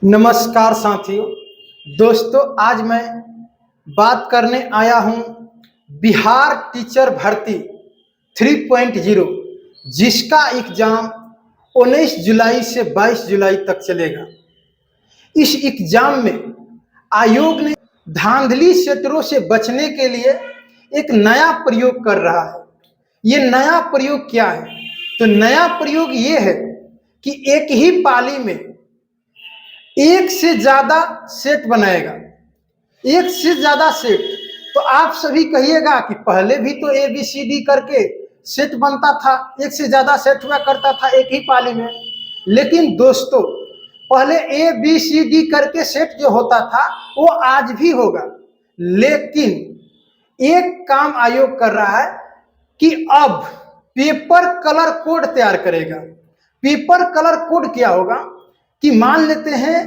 नमस्कार साथियों। दोस्तों, आज मैं बात करने आया हूं बिहार टीचर भर्ती 3.0, जिसका एग्जाम 19 जुलाई से 22 जुलाई तक चलेगा। इस एग्जाम में आयोग ने धांधली क्षेत्रों से बचने के लिए एक नया प्रयोग कर रहा है। ये नया प्रयोग क्या है? तो नया प्रयोग ये है कि एक ही पाली में एक से ज्यादा सेट बनाएगा। एक से ज्यादा सेट। तो आप सभी कहिएगा कि पहले भी तो ए बी सी डी करके सेट बनता था, एक से ज्यादा सेट हुआ करता था एक ही पाली में। लेकिन दोस्तों, पहले ए बी सी डी करके सेट जो होता था वो आज भी होगा, लेकिन एक काम आयोग कर रहा है कि अब पेपर कलर कोड तैयार करेगा। पेपर कलर कोड क्या होगा कि मान लेते हैं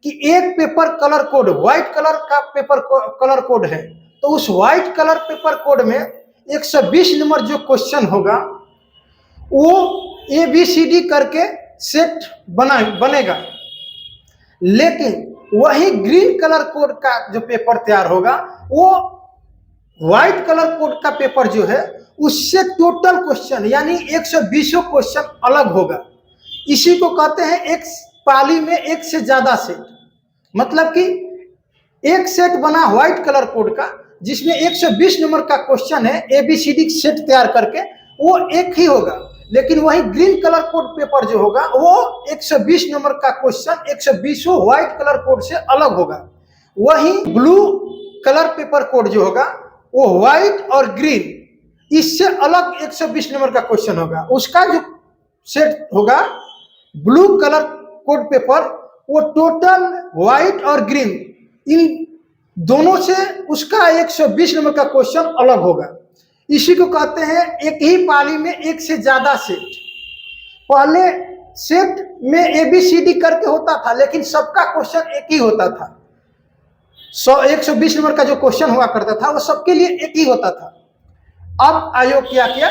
कि एक paper colour code white colour का पेपर कलर कोड है, तो उस व्हाइट कलर पेपर कोड में 120 नंबर जो क्वेश्चन होगा वो ए बी सी डी करके सेट बनेगा। लेकिन वही ग्रीन कलर कोड का जो पेपर तैयार होगा वो व्हाइट कलर कोड का पेपर जो है उससे टोटल क्वेश्चन यानी 120 क्वेश्चन अलग होगा। इसी को कहते हैं एक पाली में एक से ज्यादा सेट। मतलब कि एक सेट बना व्हाइट कलर कोड का जिसमें 120 नंबर का क्वेश्चन है, एबीसीडी सेट तैयार करके वो एक ही होगा। लेकिन वही ग्रीन कलर कोड पेपर जो होगा वो 120 नंबर का क्वेश्चन 120 व्हाइट कलर कोड से अलग होगा। वही ब्लू कलर पेपर कोड जो होगा वो व्हाइट और ग्रीन इससे अलग 120 नंबर का क्वेश्चन होगा। उसका जो सेट होगा ब्लू कलर कोड पेपर वो टोटल व्हाइट और ग्रीन इन दोनों से उसका 120 नंबर का क्वेश्चन अलग होगा। इसी को कहते हैं एक ही पाली में एक से ज्यादा सेट। पहले सेट में एबीसीडी करके होता था, लेकिन सबका क्वेश्चन एक ही होता था। 120 नंबर का जो क्वेश्चन हुआ करता था वो सबके लिए एक ही होता था। अब आयोग क्या किया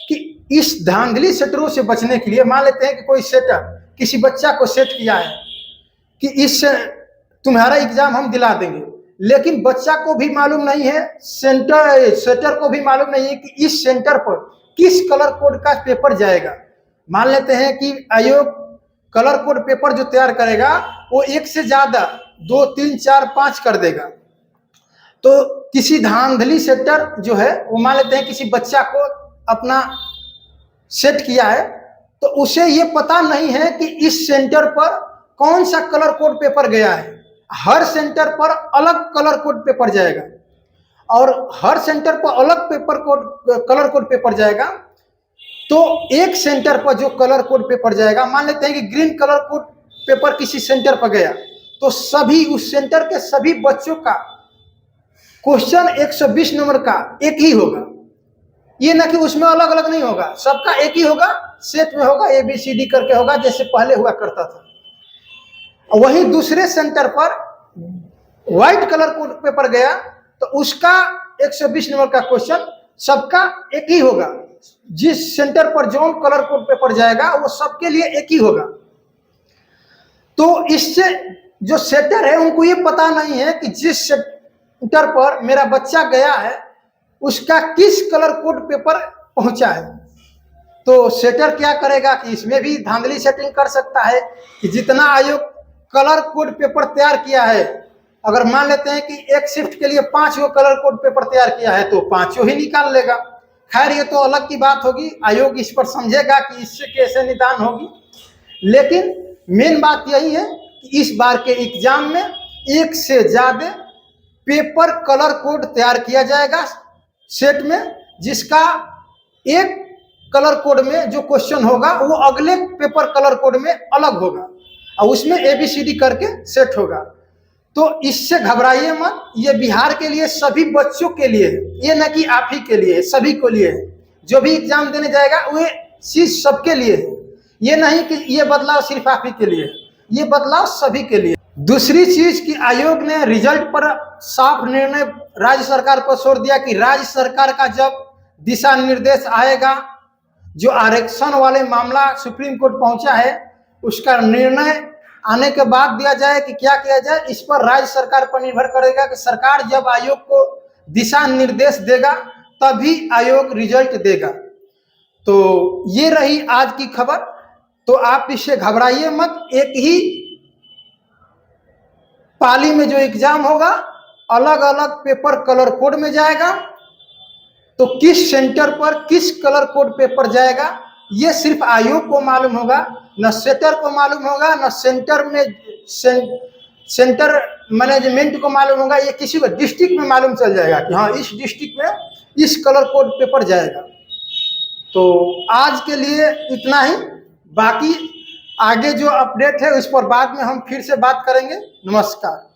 कि इस धांधली सेटरों से बचने के लिए, मान लेते हैं कि कोई सेटर किसी बच्चा को सेट किया है कि इस तुम्हारा एग्जाम हम दिला देंगे, लेकिन बच्चा को भी मालूम नहीं है, सेटर को भी मालूम नहीं है कि इस सेंटर पर किस कलर कोड का पेपर जाएगा। मान लेते हैं कि आयोग कलर कोड पेपर जो तैयार करेगा वो एक से ज्यादा 2, 3, 4, 5 कर देगा। तो किसी धांधली सेटर जो है वो मान लेते हैं किसी बच्चा को अपना सेट किया है, तो उसे ये पता नहीं है कि इस सेंटर पर कौन सा कलर कोड पेपर गया है। हर सेंटर पर अलग कलर कोड पेपर जाएगा और हर सेंटर पर अलग कलर कोड पेपर जाएगा। तो एक सेंटर पर जो कलर कोड पेपर जाएगा, मान लेते हैं कि ग्रीन कलर कोड पेपर किसी सेंटर पर गया, तो सभी उस सेंटर के सभी बच्चों का क्वेश्चन 120 नंबर का एक ही होगा। ये ना कि उसमें अलग अलग नहीं होगा, सबका एक ही होगा, सेट में होगा, एबीसीडी करके होगा जैसे पहले हुआ करता था। वही दूसरे सेंटर पर व्हाइट कलर कोड पेपर गया तो उसका 120 नंबर का क्वेश्चन सबका एक ही होगा। जिस सेंटर पर जो कलर कोड पेपर जाएगा वो सबके लिए एक ही होगा। तो इससे जो सेटर है उनको ये पता नहीं है कि जिस सेंटर पर मेरा बच्चा गया है उसका किस कलर कोड पेपर पहुंचा है। तो सेटर क्या करेगा कि इसमें भी धांधली सेटिंग कर सकता है कि जितना आयोग कलर कोड पेपर तैयार किया है, अगर मान लेते हैं कि एक शिफ्ट के लिए 5 कलर कोड पेपर तैयार किया है तो 5 ही निकाल लेगा। खैर ये तो अलग की बात होगी, आयोग इस पर समझेगा कि इससे कैसे निदान होगी। लेकिन मेन बात यही है कि इस बार के एग्जाम में एक से ज्यादा पेपर कलर कोड तैयार किया जाएगा सेट में, जिसका एक कलर कोड में जो क्वेश्चन होगा वो अगले पेपर कलर कोड में अलग होगा और उसमें एबीसीडी करके सेट होगा। तो इससे घबराइए मत, ये बिहार के लिए सभी बच्चों के लिए है, ये न कि आप ही के लिए है, सभी को लिए है। जो भी एग्जाम देने जाएगा वो चीज सबके लिए है। ये नहीं कि ये बदलाव सिर्फ आप ही के लिए है, ये बदलाव सभी के लिए। दूसरी चीज कि आयोग ने रिजल्ट पर साफ निर्णय राज्य सरकार पर छोड़ दिया कि राज्य सरकार का जब दिशा निर्देश आएगा, जो आरक्षण वाले मामला सुप्रीम कोर्ट पहुंचा है उसका निर्णय आने के बाद दिया जाए कि क्या किया जाए, इस पर राज्य सरकार पर निर्भर करेगा कि सरकार जब आयोग को दिशा निर्देश देगा तभी आयोग रिजल्ट देगा। तो ये रही आज की खबर। तो आप इससे घबराइए मत, एक ही पाली में जो एग्जाम होगा अलग अलग पेपर कलर कोड में जाएगा। तो किस सेंटर पर किस कलर कोड पेपर जाएगा ये सिर्फ आयोग को मालूम होगा, न सेटर को मालूम होगा, न सेंटर में सेंटर मैनेजमेंट को मालूम होगा। ये किसी को डिस्ट्रिक्ट में मालूम चल जाएगा कि हाँ इस डिस्ट्रिक्ट में इस कलर कोड पेपर जाएगा। तो आज के लिए इतना ही, बाकी आगे जो अपडेट है उस पर बाद में हम फिर से बात करेंगे। नमस्कार।